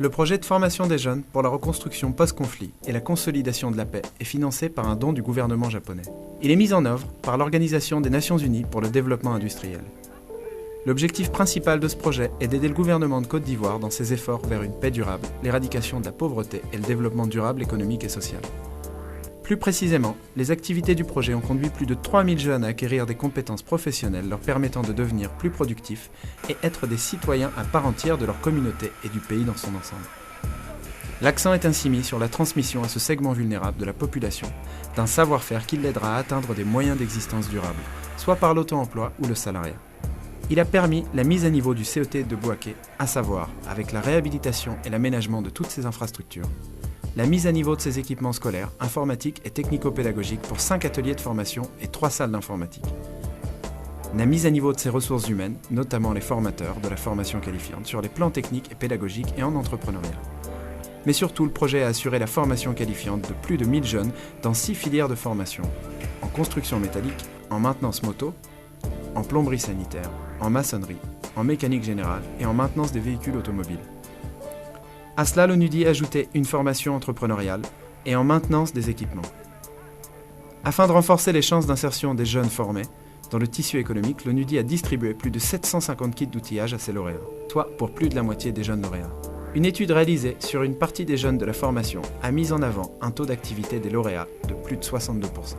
Le projet de formation des jeunes pour la reconstruction post-conflit et la consolidation de la paix est financé par un don du gouvernement japonais. Il est mis en œuvre par l'Organisation des Nations Unies pour le développement industriel. L'objectif principal de ce projet est d'aider le gouvernement de Côte d'Ivoire dans ses efforts vers une paix durable, l'éradication de la pauvreté et le développement durable économique et social. Plus précisément, les activités du projet ont conduit plus de 3000 jeunes à acquérir des compétences professionnelles leur permettant de devenir plus productifs et être des citoyens à part entière de leur communauté et du pays dans son ensemble. L'accent est ainsi mis sur la transmission à ce segment vulnérable de la population d'un savoir-faire qui l'aidera à atteindre des moyens d'existence durables, soit par l'auto-emploi ou le salariat. Il a permis la mise à niveau du CET de Bouaké, à savoir avec la réhabilitation et l'aménagement de toutes ses infrastructures, la mise à niveau de ses équipements scolaires, informatiques et technico-pédagogiques pour 5 ateliers de formation et 3 salles d'informatique. La mise à niveau de ses ressources humaines, notamment les formateurs de la formation qualifiante, sur les plans techniques et pédagogiques et en entrepreneuriat. Mais surtout, le projet a assuré la formation qualifiante de plus de 1000 jeunes dans 6 filières de formation, en construction métallique, en maintenance moto, en plomberie sanitaire, en maçonnerie, en mécanique générale et en maintenance des véhicules automobiles. À cela, l'ONUDI a ajouté une formation entrepreneuriale et en maintenance des équipements. Afin de renforcer les chances d'insertion des jeunes formés dans le tissu économique, l'ONUDI a distribué plus de 750 kits d'outillage à ses lauréats, soit pour plus de la moitié des jeunes lauréats. Une étude réalisée sur une partie des jeunes de la formation a mis en avant un taux d'activité des lauréats de plus de 62%.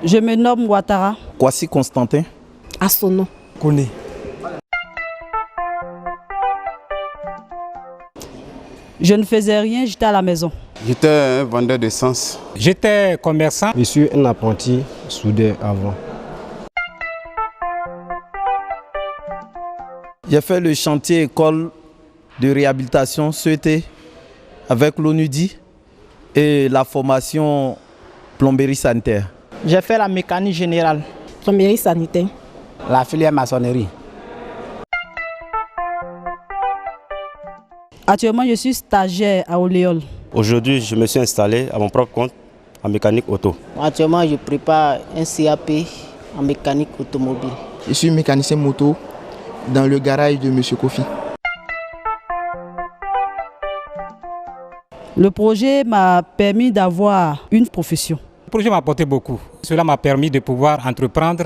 Je me nomme Ouattara. Kwasi Constantin. Assono. Kone. Je ne faisais rien, j'étais à la maison. J'étais un vendeur d'essence. J'étais commerçant. Je suis un apprenti soudeur avant. J'ai fait le chantier école de réhabilitation CET avec l'ONUDI et la formation plomberie sanitaire. J'ai fait la mécanique générale. Plomberie sanitaire. La filière maçonnerie. Actuellement, je suis stagiaire à Oléol. Aujourd'hui, je me suis installé à mon propre compte en mécanique auto. Actuellement, je prépare un CAP en mécanique automobile. Je suis mécanicien moto dans le garage de M. Kofi. Le projet m'a permis d'avoir une profession. Le projet m'a apporté beaucoup. Cela m'a permis de pouvoir entreprendre,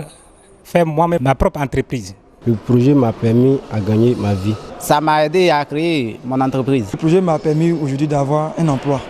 faire moi-même ma propre entreprise. Le projet m'a permis de gagner ma vie. Ça m'a aidé à créer mon entreprise. Le projet m'a permis aujourd'hui d'avoir un emploi.